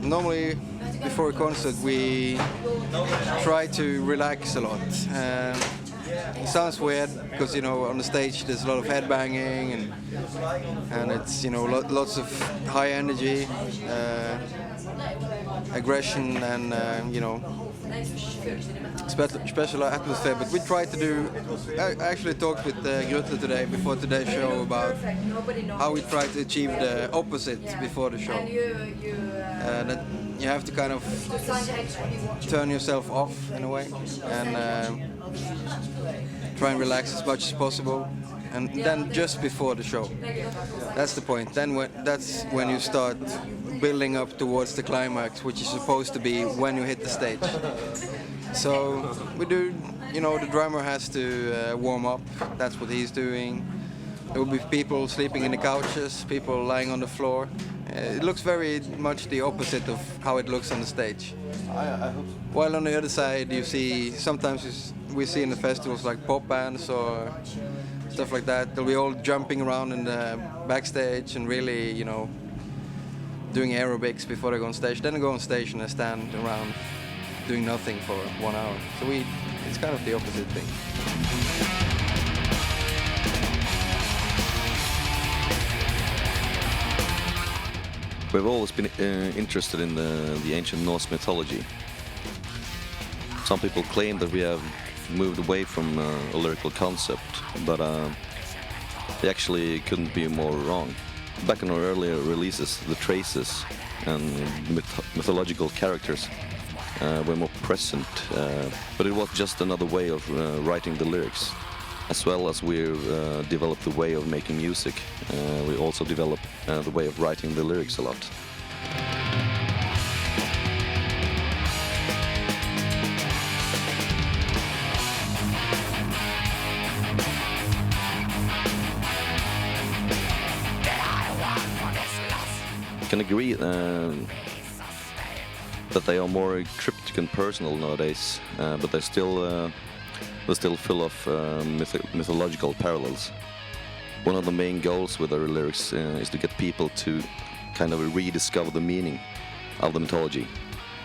normally before a concert we try to relax a lot. It sounds weird because on the stage there's a lot of headbanging and it's lots of high energy, aggression and special atmosphere. But we try to do. I actually talked with Yggdrasill today before today's show about how we try to achieve the opposite before the show. That you have to kind of turn yourself off in a way and try and relax as much as possible. And then just before the show, that's the point. Then that's when you start building up towards the climax, which is supposed to be when you hit the stage. So we do, the drummer has to warm up. That's what he's doing. There will be people sleeping in the couches, people lying on the floor. It looks very much the opposite of how it looks on the stage. I hope so. While on the other side, you see sometimes we see in the festivals like pop bands or stuff like that. They'll be all jumping around in the backstage and really, doing aerobics before they go on stage. Then they go on stage and they stand around doing nothing for 1 hour. So it's kind of the opposite thing. We've always been interested in the ancient Norse mythology. Some people claim that we have moved away from a lyrical concept, but they actually couldn't be more wrong. Back in our earlier releases, the traces and mythological characters were more present, but it was just another way of writing the lyrics. As well as we've developed the way of making music, we also developed the way of writing the lyrics a lot. I can agree that they are more cryptic and personal nowadays, but they're still full of mythological parallels. One of the main goals with our lyrics is to get people to kind of rediscover the meaning of the mythology.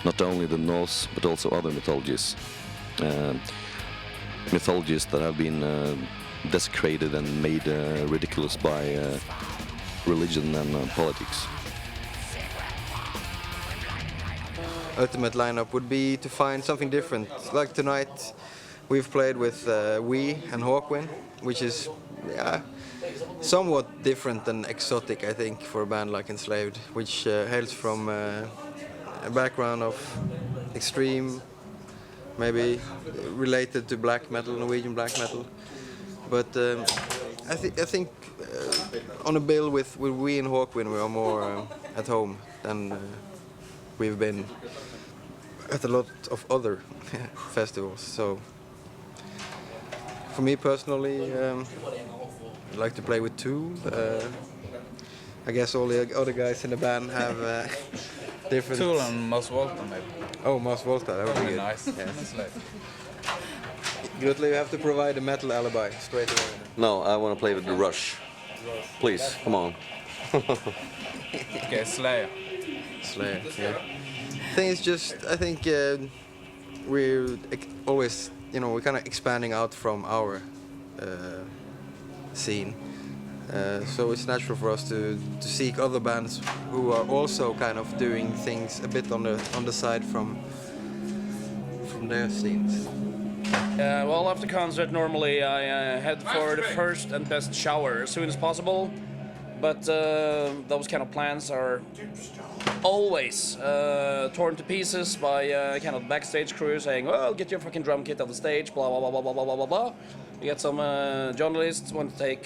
Not only the Norse, but also other mythologies. Mythologies that have been desecrated and made ridiculous by religion and politics. Ultimate lineup would be to find something different. Like tonight, we've played with We and Hawkwind, which is somewhat different and exotic, I think, for a band like Enslaved, which hails from a background of extreme, maybe related to black metal, Norwegian black metal. But I think on a bill with We and Hawkwind, we are more at home than we've been at a lot of other festivals. So for me personally, I like to play with two. I guess all the other guys in the band have different... Tool and Mos Volta maybe. Oh, Mos Volta, that would be good. Nice. Yes. Gutli, you have to provide a metal alibi straight away. No, I want to play with the Rush. Please, come on. Okay, Slayer. Slayer, yeah. Thing is just, I think we're always, we're kind of expanding out from our scene. So it's natural for us to seek other bands who are also kind of doing things a bit on the side from their scenes. Well, after concert, normally I head for the first and best shower as soon as possible. But those kind of plans are always torn to pieces by kind of backstage crew saying, well, get your fucking drum kit on the stage, blah, blah, blah, blah, blah, blah, blah, blah. You get some journalists want to take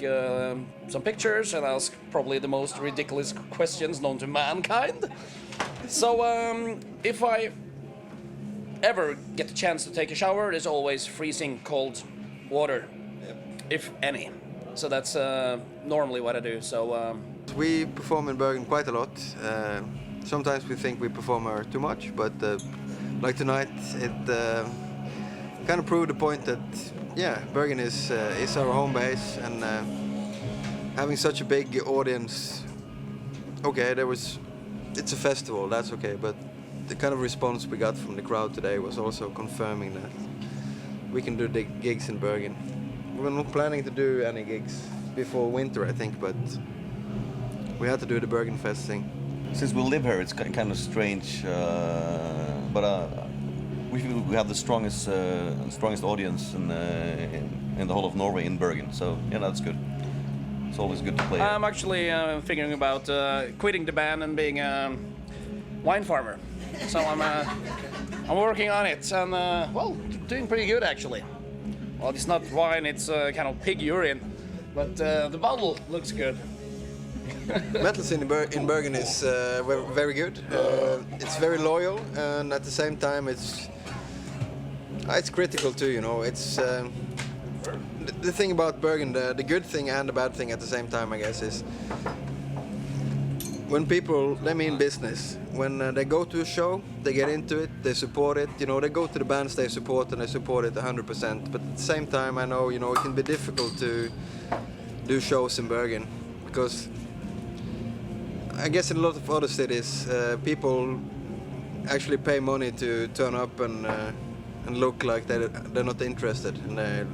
some pictures and ask probably the most ridiculous questions known to mankind. So if I ever get the chance to take a shower, there's always freezing cold water, if any. So that's normally what I do. So we perform in Bergen quite a lot. Sometimes we think we perform too much, but like tonight, it kind of proved the point that Bergen is our home base, and having such a big audience. Okay, there was it's a festival, that's okay, but the kind of response we got from the crowd today was also confirming that we can do the gigs in Bergen. We were not planning to do any gigs before winter, I think, but we had to do the Bergen Fest thing. Since we live here, it's kind of strange, but we feel we have the strongest audience in the whole of Norway in Bergen. So yeah, that's good. It's always good to play. I'm actually thinking about quitting the band and being a wine farmer. So I'm working on it, and well, doing pretty good actually. Well, it's not wine; it's kind of pig urine, but the bottle looks good. Metal scene in Bergen is very good. It's very loyal, and at the same time, it's critical too. You know, it's the thing about Bergen, the good thing and the bad thing at the same time, I guess, is when people, they mean business. When they go to a show, they get into it, they support it. You know, they go to the bands they support and they support it 100%. But at the same time, I know, you know, it can be difficult to do shows in Bergen because I guess in a lot of other cities, people actually pay money to turn up and look like they're not interested, and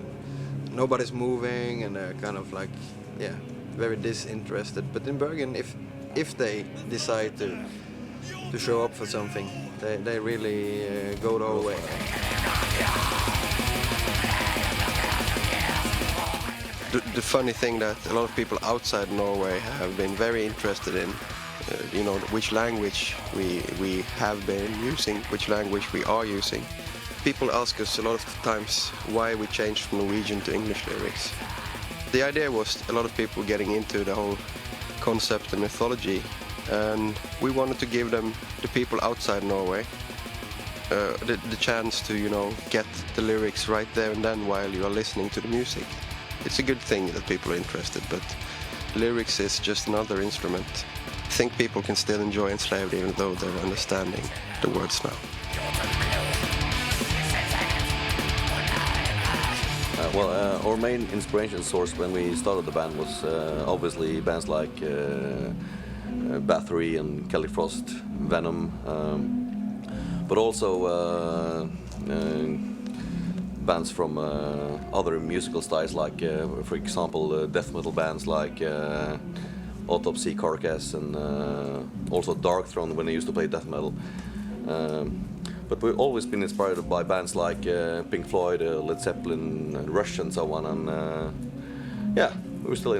nobody's moving, and they're kind of like, yeah, very disinterested. But in Bergen, if they decide to show up for something, they really go the whole way. The funny thing that a lot of people outside Norway have been very interested in, you know, which language we have been using, which language we are using. People ask us a lot of times why we changed from Norwegian to English lyrics. The idea was a lot of people getting into the whole concept and mythology, and we wanted to give them, the people outside Norway, the chance to, you know, get the lyrics right there and then while you are listening to the music. It's a good thing that people are interested, but lyrics is just another instrument. I think people can still enjoy Enslaved even though they're understanding the words now. Our main inspiration source when we started the band was obviously bands like Bathory and Kelly Frost, Venom, but also bands from other musical styles like, for example, death metal bands like Autopsy, Carcass, and also Darkthrone when they used to play death metal. But we've always been inspired by bands like Pink Floyd, Led Zeppelin, Rush, and so on. And yeah, we're still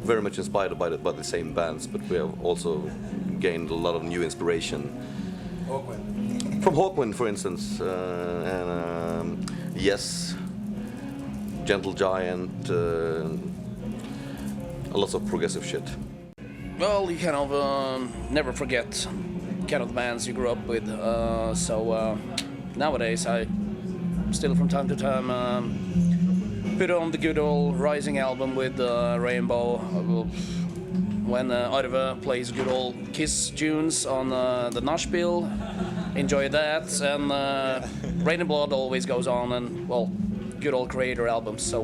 very much inspired by the same bands, but we have also gained a lot of new inspiration. From Hawkwind, for instance, and Yes, Gentle Giant, lots of progressive shit. Well, you kind of never forget kind of bands you grew up with. So nowadays I still from time to time put on the good old Rising album with Rainbow. When Arve plays good old Kiss tunes on the Nashville, enjoy that. And Rain and Blood always goes on, and well, good old Creator albums. So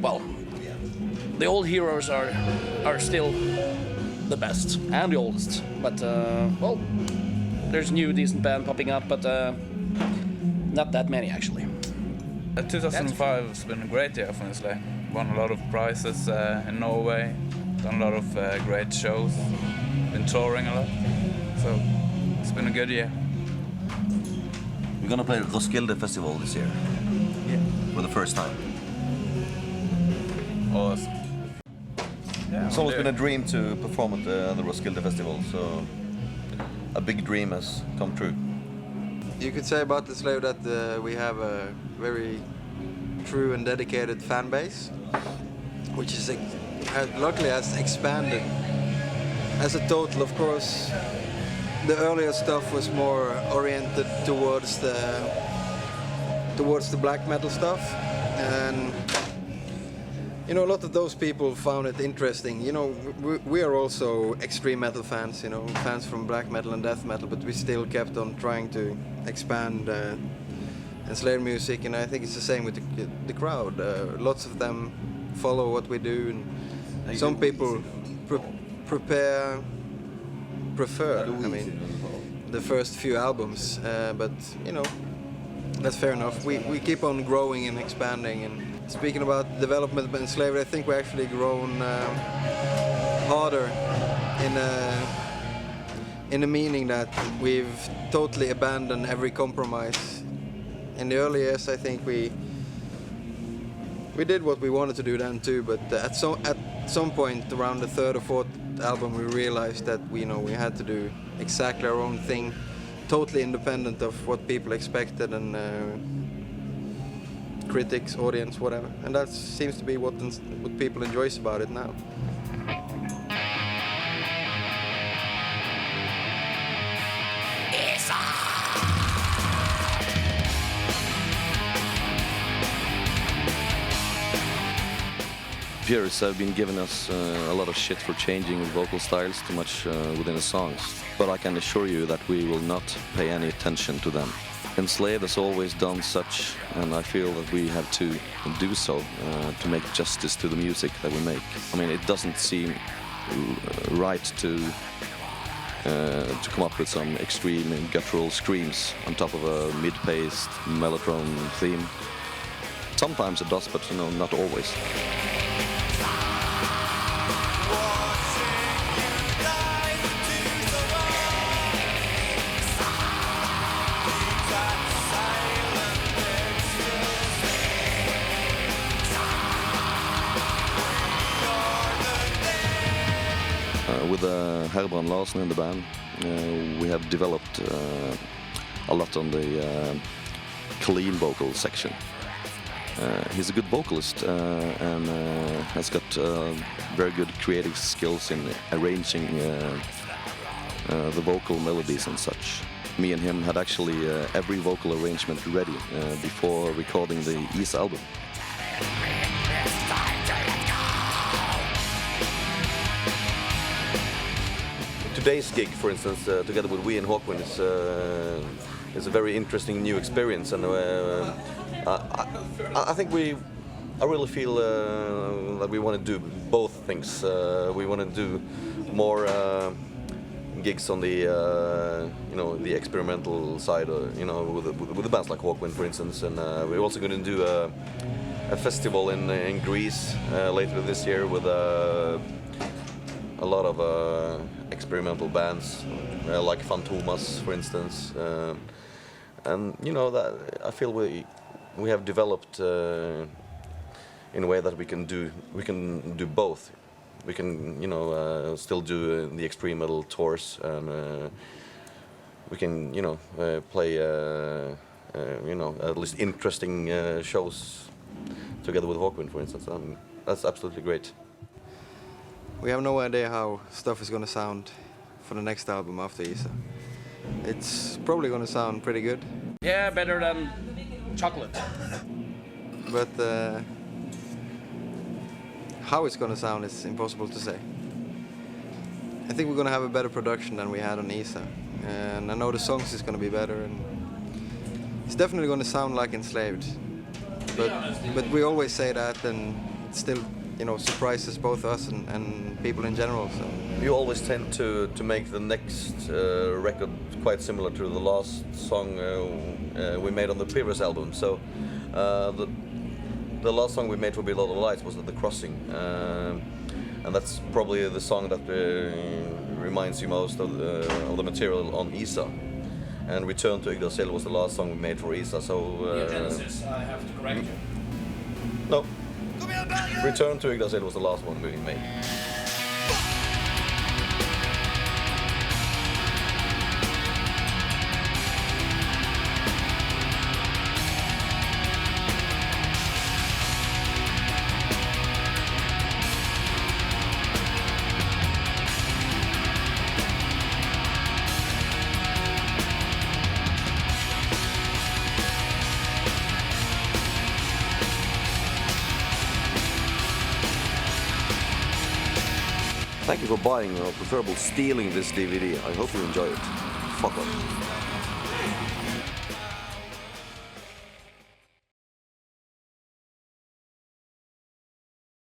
well, the old heroes are still the best and the oldest, but well, there's new decent band popping up, but not that many actually. 2005 has been a great year for Enslaved. Won a lot of prizes in Norway, done a lot of great shows, been touring a lot, so it's been a good year. We're gonna play Roskilde Festival this year, Yeah. for the first time. Awesome. Yeah, It's always been a dream to perform at the Roskilde Festival, so a big dream has come true. You could say about Enslaved that we have a very true and dedicated fan base, which is luckily has expanded. As a total, of course, the earlier stuff was more oriented towards the black metal stuff, and you know, a lot of those people found it interesting. You know, we are also extreme metal fans, you know, fans from black metal and death metal, but we still kept on trying to expand Enslaved music, and I think it's the same with the crowd. Lots of them follow what we do, and some people prepare prefer. I mean, the first few albums, but you know, that's fair enough. We keep on growing and expanding. And speaking about development of Enslaved, I think we actually grown harder in the meaning that we've totally abandoned every compromise. In the early years, I think we did what we wanted to do then too, but at some point around the third or fourth album, we realized that we had to do exactly our own thing, totally independent of what people expected and critics, audience, whatever. And that seems to be what people enjoys about it now. Peers have been giving us a lot of shit for changing vocal styles too much within the songs, but I can assure you that we will not pay any attention to them. Enslaved has always done such, and I feel that we have to do so to make justice to the music that we make. I mean, it doesn't seem right to come up with some extreme guttural screams on top of a mid-paced mellotron theme. Sometimes it does, but not always. With Herbrand Larsen in the band, we have developed a lot on the clean vocal section. He's a good vocalist and has got very good creative skills in arranging the vocal melodies and such. Me and him had actually every vocal arrangement ready before recording the East album. Today's gig, for instance, together with we and Håkon, is a very interesting new experience, and I think I really feel that we want to do both things. We want to do more gigs on the the experimental side, with the bands like Håkon, for instance, and we're also going to do a festival in Greece later this year with a lot of experimental bands like Fantomas, for instance, and that I feel we have developed in a way that we can do both. We can still do the extreme metal tours, and we can play at least interesting shows together with Håkon, for instance. That's absolutely great. We have no idea how stuff is going to sound for the next album after Isa. It's probably going to sound pretty good. Yeah, better than chocolate. But how it's going to sound is impossible to say. I think we're going to have a better production than we had on Isa. And I know the songs is going to be better. And it's definitely going to sound like Enslaved. But we always say that, and it still surprises both us and people in general. So you always tend to make the next record quite similar to the last song we made on the previous album. So the last song we made for Below the Lights was at The Crossing, and that's probably the song that reminds you most of the material on Isa. And Return to Yggdrasill was the last song we made for Isa. So I have to correct you. No. Return to Yggdrasill was the last one we made. Thank you for buying, or preferably stealing this DVD. I hope you enjoy it. Fuck off.